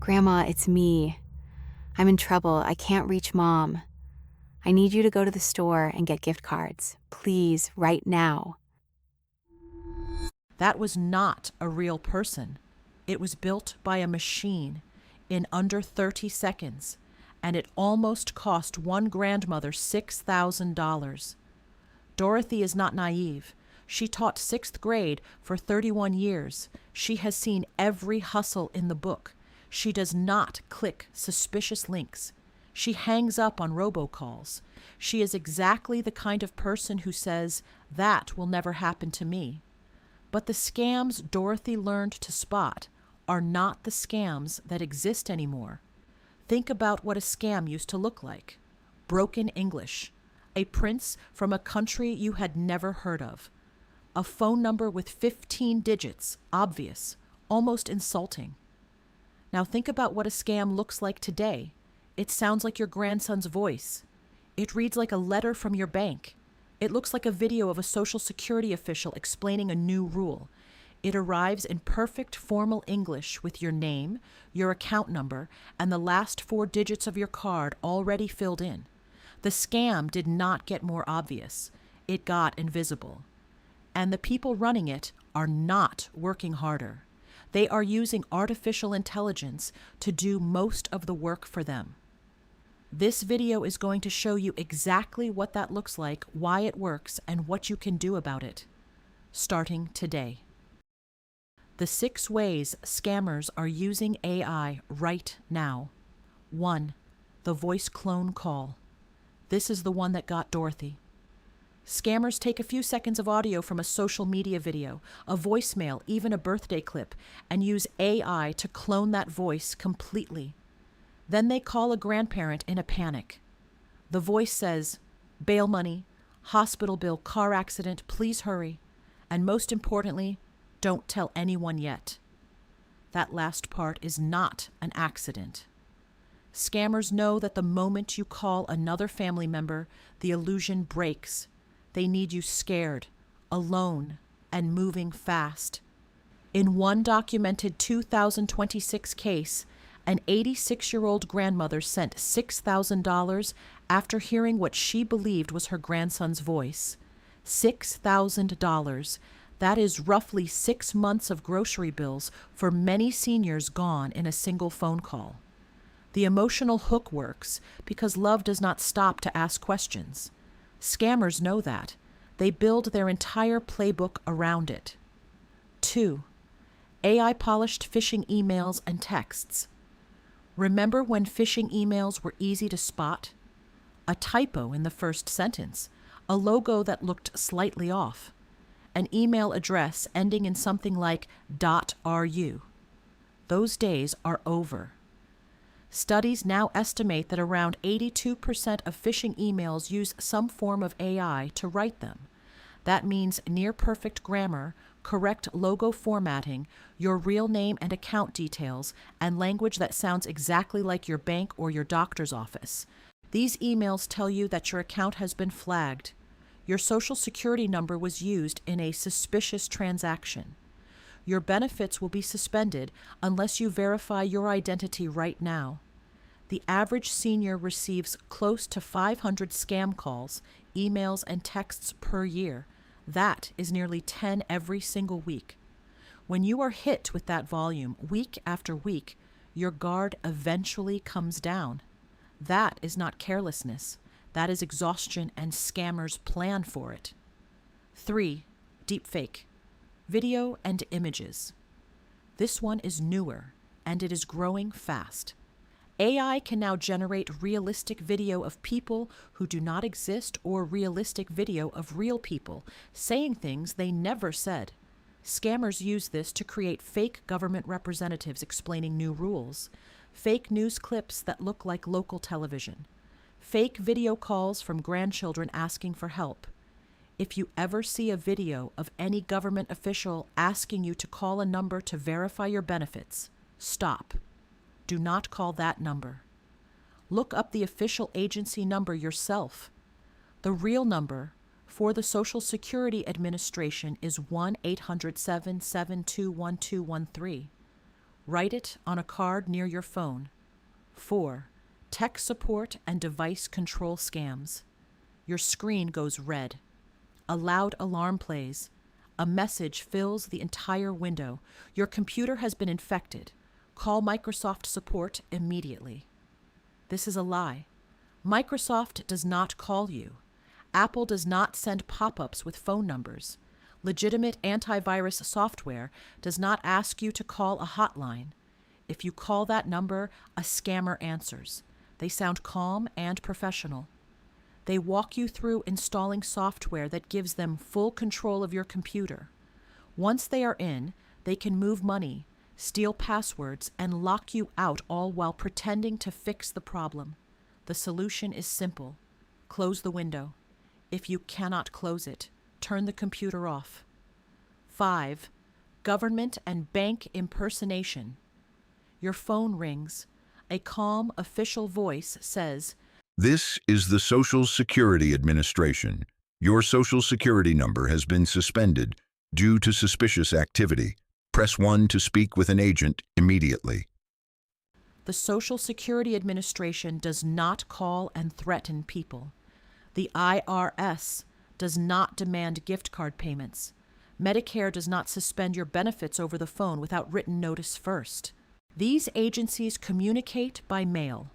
Grandma, it's me. I'm in trouble. I can't reach Mom. I need you to go to the store and get gift cards. Please, right now. That was not a real person. It was built by a machine in under 30 seconds, and it almost cost one grandmother $6,000. Dorothy is not naive. She taught 6th grade for 31 years. She has seen every hustle in the book. She does not click suspicious links. She hangs up on robocalls. She is exactly the kind of person who says, "That will never happen to me." But the scams Dorothy learned to spot are not the scams that exist anymore. Think about what a scam used to look like. Broken English, a prince from a country you had never heard of, a phone number with 15 digits, obvious, almost insulting. Now think about what a scam looks like today. It sounds like your grandson's voice. It reads like a letter from your bank. It looks like a video of a Social Security official explaining a new rule. It arrives in perfect formal English with your name, your account number, and the last 4 digits of your card already filled in. The scam did not get more obvious. It got invisible. And the people running it are not working harder. They are using artificial intelligence to do most of the work for them. This video is going to show you exactly what that looks like, why it works, and what you can do about it, starting today. The 6 ways scammers are using AI right now. 1. The voice clone call. This is the one that got Dorothy. Scammers take a few seconds of audio from a social media video, a voicemail, even a birthday clip, and use AI to clone that voice completely. Then they call a grandparent in a panic. The voice says, "Bail money, hospital bill, car accident, please hurry. And most importantly, don't tell anyone yet." That last part is not an accident. Scammers know that the moment you call another family member, the illusion breaks. They need you scared, alone, and moving fast. In one documented 2026 case, an 86-year-old grandmother sent $6,000 after hearing what she believed was her grandson's voice. $6,000. That is roughly 6 months of grocery bills for many seniors gone in a single phone call. The emotional hook works because love does not stop to ask questions. Scammers know that. They build their entire playbook around it. 2. AI-polished phishing emails and texts. Remember when phishing emails were easy to spot? A typo in the first sentence, a logo that looked slightly off, an email address ending in something like .ru. Those days are over. Studies now estimate that around 82% of phishing emails use some form of AI to write them. That means near-perfect grammar, correct logo formatting, your real name and account details, and language that sounds exactly like your bank or your doctor's office. These emails tell you that your account has been flagged. Your Social Security number was used in a suspicious transaction. Your benefits will be suspended unless you verify your identity right now. The average senior receives close to 500 scam calls, emails, and texts per year. That is nearly 10 every single week. When you are hit with that volume week after week, your guard eventually comes down. That is not carelessness. That is exhaustion, and scammers plan for it. 3. Deepfake. Video and images. This one is newer, and it is growing fast. AI can now generate realistic video of people who do not exist or realistic video of real people saying things they never said. Scammers use this to create fake government representatives explaining new rules, fake news clips that look like local television, fake video calls from grandchildren asking for help. If you ever see a video of any government official asking you to call a number to verify your benefits, stop. Do not call that number. Look up the official agency number yourself. The real number for the Social Security Administration is 1-800-772-1213. Write it on a card near your phone. 4. Tech support and device control scams. Your screen goes red. A loud alarm plays. A message fills the entire window. Your computer has been infected. Call Microsoft support immediately. This is a lie. Microsoft does not call you. Apple does not send pop-ups with phone numbers. Legitimate antivirus software does not ask you to call a hotline. If you call that number, a scammer answers. They sound calm and professional. They walk you through installing software that gives them full control of your computer. Once they are in, they can move money, steal passwords, and lock you out, all while pretending to fix the problem. The solution is simple. Close the window. If you cannot close it, turn the computer off. 5. Government and bank impersonation. Your phone rings. A calm, official voice says, "This is the Social Security Administration. Your Social Security number has been suspended due to suspicious activity. Press 1 to speak with an agent immediately." The Social Security Administration does not call and threaten people. The IRS does not demand gift card payments. Medicare does not suspend your benefits over the phone without written notice first. These agencies communicate by mail.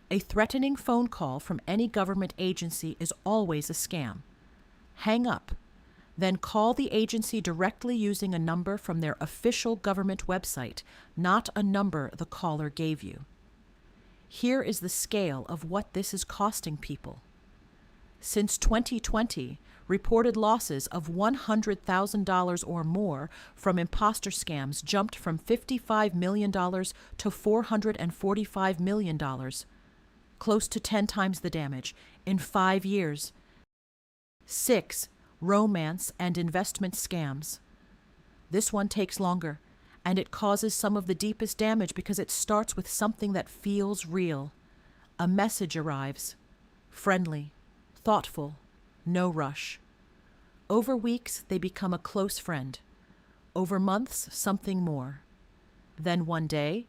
A threatening phone call from any government agency is always a scam. Hang up, then call the agency directly using a number from their official government website, not a number the caller gave you. Here is the scale of what this is costing people. Since 2020, reported losses of $100,000 or more from imposter scams jumped from $55 million to $445 million, close to 10 times the damage, in 5 years. 6. Romance and investment scams. This one takes longer, and it causes some of the deepest damage because it starts with something that feels real. A message arrives. Friendly, thoughtful, no rush. Over weeks, they become a close friend. Over months, something more. Then one day,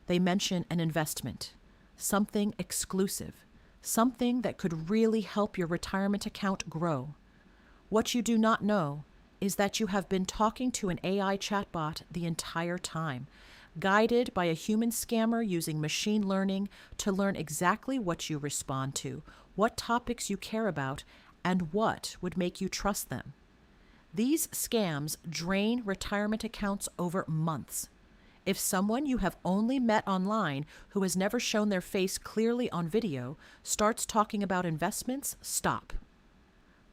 they mention an investment, something exclusive, something that could really help your retirement account grow. What you do not know is that you have been talking to an AI chatbot the entire time, guided by a human scammer using machine learning to learn exactly what you respond to, what topics you care about, and what would make you trust them. These scams drain retirement accounts over months. If someone you have only met online who has never shown their face clearly on video starts talking about investments, stop.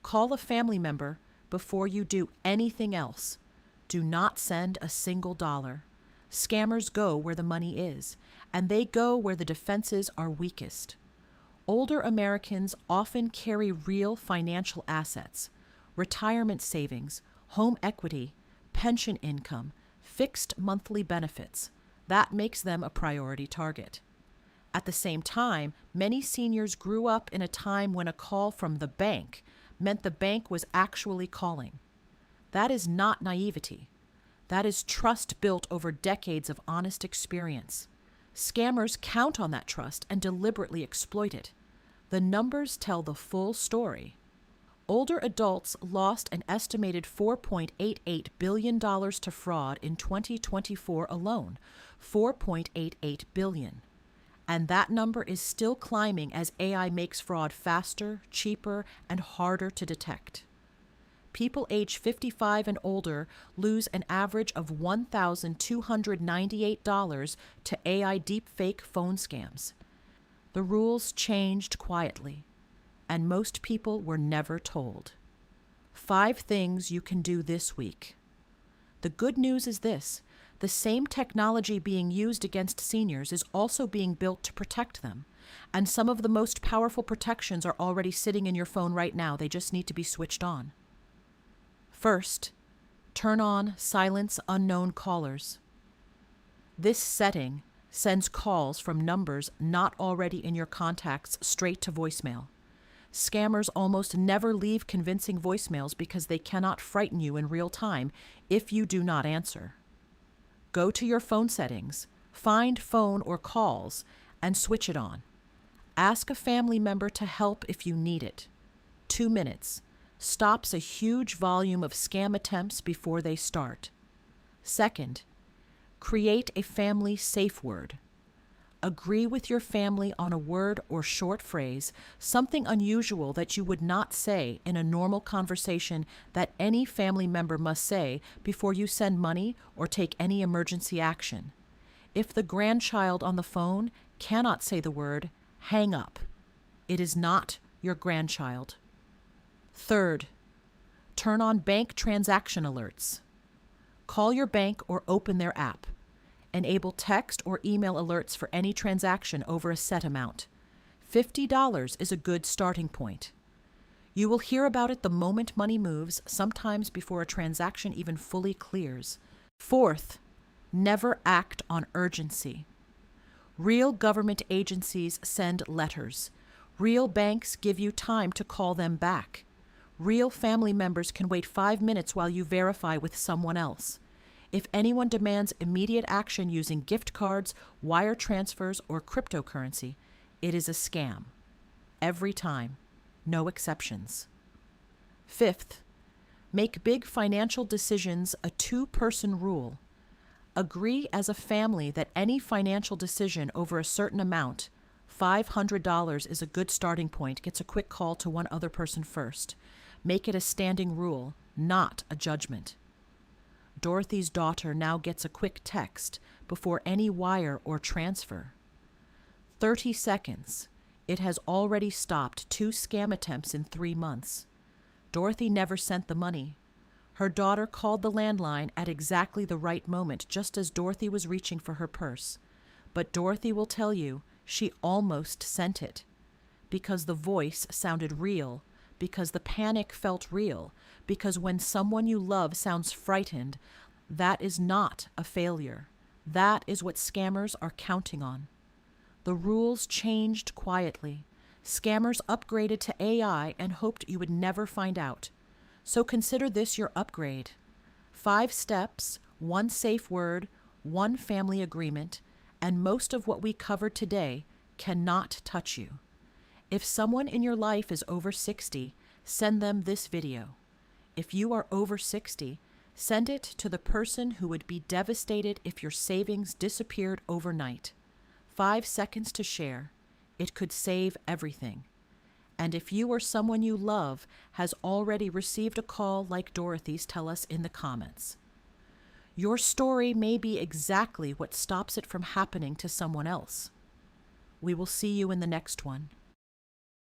Call a family member before you do anything else. Do not send a single dollar. Scammers go where the money is, and they go where the defenses are weakest. Older Americans often carry real financial assets, retirement savings, home equity, pension income, fixed monthly benefits. That makes them a priority target. At the same time, many seniors grew up in a time when a call from the bank meant the bank was actually calling. That is not naivety. That is trust built over decades of honest experience. Scammers count on that trust and deliberately exploit it. The numbers tell the full story. Older adults lost an estimated $4.88 billion to fraud in 2024 alone. $4.88 billion. And that number is still climbing as AI makes fraud faster, cheaper, and harder to detect. People age 55 and older lose an average of $1,298 to AI deepfake phone scams. The rules changed quietly, and most people were never told. 5 things you can do this week. The good news is this: the same technology being used against seniors is also being built to protect them. And some of the most powerful protections are already sitting in your phone right now. They just need to be switched on. First, turn on Silence Unknown Callers. This setting sends calls from numbers not already in your contacts straight to voicemail. Scammers almost never leave convincing voicemails because they cannot frighten you in real time if you do not answer. Go to your phone settings, find phone or calls, and switch it on. Ask a family member to help if you need it. 2 minutes stops a huge volume of scam attempts before they start. Second, create a family safe word. Agree with your family on a word or short phrase, something unusual that you would not say in a normal conversation that any family member must say before you send money or take any emergency action. If the grandchild on the phone cannot say the word, hang up. It is not your grandchild. Third, turn on bank transaction alerts. Call your bank or open their app. Enable text or email alerts for any transaction over a set amount. $50 is a good starting point. You will hear about it the moment money moves, sometimes before a transaction even fully clears. Fourth, never act on urgency. Real government agencies send letters. Real banks give you time to call them back. Real family members can wait 5 minutes while you verify with someone else. If anyone demands immediate action using gift cards, wire transfers, or cryptocurrency, it is a scam. Every time. No exceptions. Fifth, make big financial decisions a 2-person rule. Agree as a family that any financial decision over a certain amount, $500 is a good starting point, gets a quick call to one other person first. Make it a standing rule, not a judgment. Dorothy's daughter now gets a quick text before any wire or transfer. 30 seconds. It has already stopped 2 scam attempts in 3 months. Dorothy never sent the money. Her daughter called the landline at exactly the right moment, just as Dorothy was reaching for her purse. But Dorothy will tell you she almost sent it, because the voice sounded real, because the panic felt real, because when someone you love sounds frightened, that is not a failure. That is what scammers are counting on. The rules changed quietly. Scammers upgraded to AI and hoped you would never find out. So consider this your upgrade. 5 steps, 1 safe word, 1 family agreement, and most of what we covered today cannot touch you. If someone in your life is over 60, send them this video. If you are over 60, send it to the person who would be devastated if your savings disappeared overnight. 5 seconds to share. It could save everything. And if you or someone you love has already received a call like Dorothy's, tell us in the comments. Your story may be exactly what stops it from happening to someone else. We will see you in the next one.